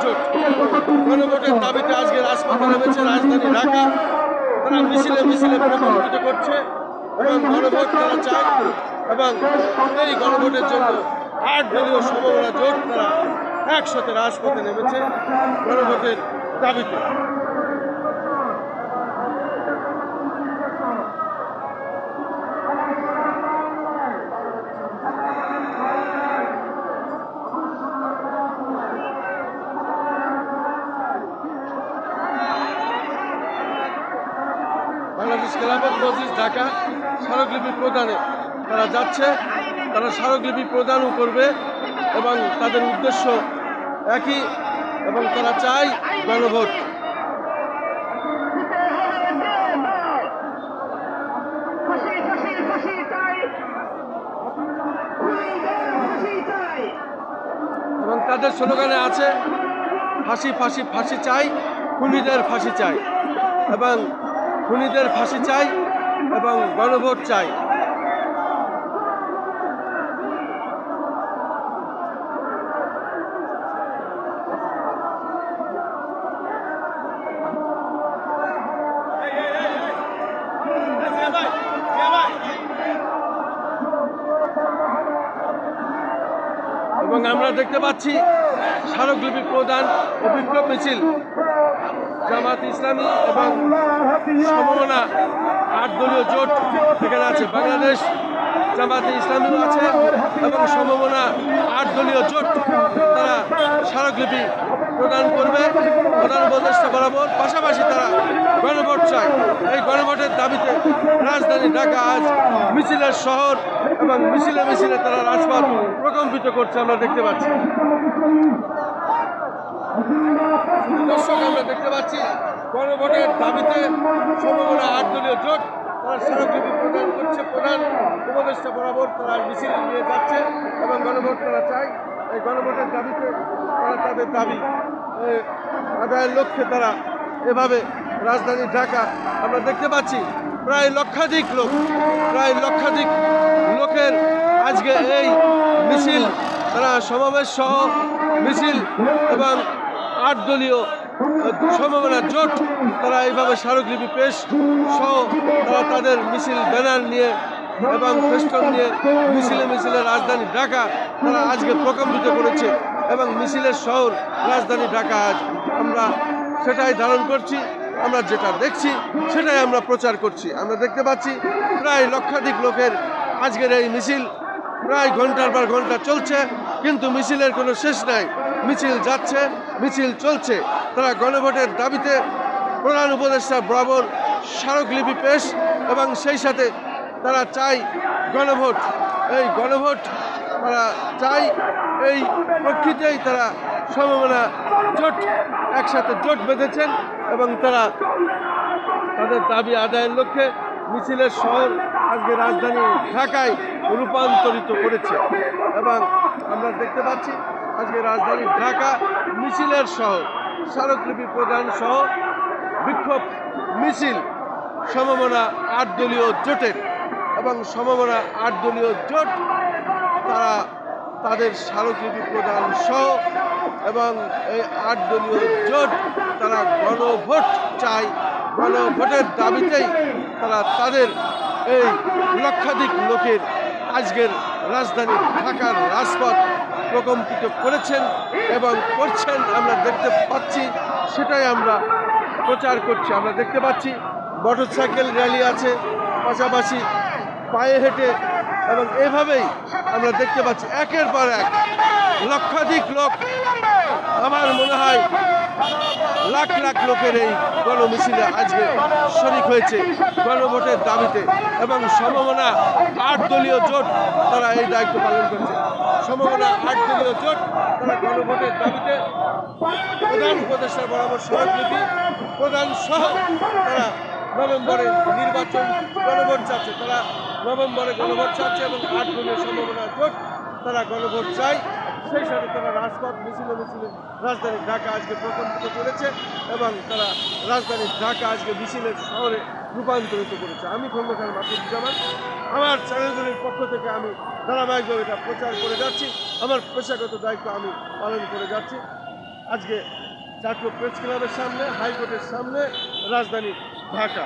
জোট গণভোটের দাবিতে আজকে রাজপথে নেমেছে রাজধানী ঢাকা। তারা মিছিলে মিছিলে প্রকম্পিত করছে এবং গণভোট তারা চায় এবং এই গণভোটের জন্য 8 দলীয় সমমনা জোট তারা একসাথে রাজপথে নেমেছে গণভোটের দাবিতে। বাংলাদেশ খেলাফত মজলিস ঢাকা স্মারকলিপি প্রদানে তারা যাচ্ছে, তারা স্মারকলিপি প্রদানও করবে এবং তাদের উদ্দেশ্য একই এবং তারা চায় গণভোট। এবং তাদের স্লোগানে আছে ফাঁসি ফাঁসি ফাঁসি চাই, খুনিদের ফাঁসি চাই এবং খুনিদের ফাঁসি চাই এবং গণভোট চাই। এবং আমরা দেখতে পাচ্ছি স্মারকলিপি প্রদান ও বিক্ষোভ মিছিল জামাত ইসলামী এবং সমমনা 8 দলীয় জোট এখানে আছে। বাংলাদেশ জামাতে ইসলামীও আছে এবং সমমনা 8 দলীয় জোট তারা স্মারকলিপি প্রদান করবে প্রধান উপদেষ্টা বরাবর। পাশাপাশি তারা গণভোট চায়। এই গণভোটের দাবিতে রাজধানী ঢাকা আজ মিছিলের শহর এবং মিছিলে মিছিলে তারা রাজপথ প্রকম্পিত করছে আমরা দেখতে পাচ্ছি। দর্শক আমরা দেখতে পাচ্ছি গণভোটের দাবিতে সমমনা 8 দলীয় জোট তারা স্মারকলিপি প্রদান করছে প্রধান উপদেষ্টা বরাবর। তারা মিছিল নিয়ে যাচ্ছে এবং গণভোট তারা চায়। এই গণভোটের দাবিতে তারা তাদের দাবি আদায়ের লক্ষ্যে তারা এভাবে রাজধানী ঢাকা আমরা দেখতে পাচ্ছি প্রায় লক্ষাধিক লোকের আজকে এই মিছিল তারা সমাবেশ সহ মিছিল এবং 8 দলীয় সমমনা জোট তারা এইভাবে স্মারকলিপি পেশ সহ তারা তাদের মিছিল ব্যানার নিয়ে এবং ফেস্টন নিয়ে মিছিলে মিছিলে রাজধানী ঢাকা তারা আজকে প্রকম্পিত করেছে এবং মিছিলের শহর রাজধানী ঢাকা আজ আমরা সেটাই ধারণ করছি। আমরা যেটা দেখছি সেটাই আমরা প্রচার করছি। আমরা দেখতে পাচ্ছি প্রায় লক্ষাধিক লোকের আজকের এই মিছিল প্রায় ঘন্টার পর ঘন্টা চলছে, কিন্তু মিছিলের কোনো শেষ নাই। মিছিল যাচ্ছে, মিছিল চলছে। তারা গণভোটের দাবিতে প্রধান উপদেষ্টা বরাবর স্মারকলিপি পেশ এবং সেই সাথে তারা চায় গণভোট। এই গণভোট তারা চায়। এই প্রেক্ষিতেই তারা সমমনা জোট একসাথে জোট বেঁধেছেন এবং তারা তাদের দাবি আদায়ের লক্ষ্যে মিছিলের শহর আজকে রাজধানী ঢাকায় রূপান্তরিত করেছে এবং আমরা দেখতে পাচ্ছি আজকে রাজধানী ঢাকা মিছিলের শহর স্মারকলিপি প্রদান সহ বিক্ষোভ মিছিল সমমনা 8 দলীয় জোটের এবং সমমনা 8 দলীয় জোট তারা তাদের স্মারকলিপি প্রদান সহ এবং এই 8 দলীয় জোট তারা গণভোট চায়। গণভোটের দাবিতেই তারা তাদের এই লক্ষাধিক লোকের আজকের রাজধানী ঢাকার রাজপথ প্রকম্পিত করেছেন এবং করছেন। আমরা দেখতে পাচ্ছি সেটাই আমরা প্রচার করছি। আমরা দেখতে পাচ্ছি মোটরসাইকেল র্যালি আছে, পাশাপাশি পায়ে হেঁটে এবং এভাবেই আমরা দেখতে পাচ্ছি একের পর এক লক্ষাধিক লোক। আমার মনে হয় লাখ লাখ লোকের এই গণমিছিলে আজকে শরিক হয়েছে গণভোটের দাবিতে এবং সমমনা 8 দলীয় জোট তারা এই দায়িত্ব পালন করছে। সমমনা 8 দলীয় জোট তারা গণভোটের দাবিতে প্রধান উপদেষ্টা বরাবর স্মারকলিপি প্রদান সহ তারা নভেম্বরে নির্বাচন গণভোট চাচ্ছে। তারা নভেম্বরে গণভোট চাচ্ছে এবং 8 দলীয় সমমনা জোট তারা গণভোট চায়। সেই সাথে তারা রাজপথ মিছিলে মিছিলে রাজধানী ঢাকা আজকে প্রকম্পিত করেছে এবং তারা রাজধানী ঢাকা আজকে মিছিলের শহরে রূপান্তরিত করেছে। আমি খন্দকার মাসুদুজ্জামান, আমার চ্যানেলগুলির পক্ষ থেকে আমি ধারাবাহিকভাবে এটা প্রচার করে যাচ্ছি। আমার পেশাগত দায়িত্ব আমি পালন করে যাচ্ছি। আজকে জাতীয় প্রেস ক্লাবের সামনে, হাইকোর্টের সামনে, রাজধানী ঢাকা।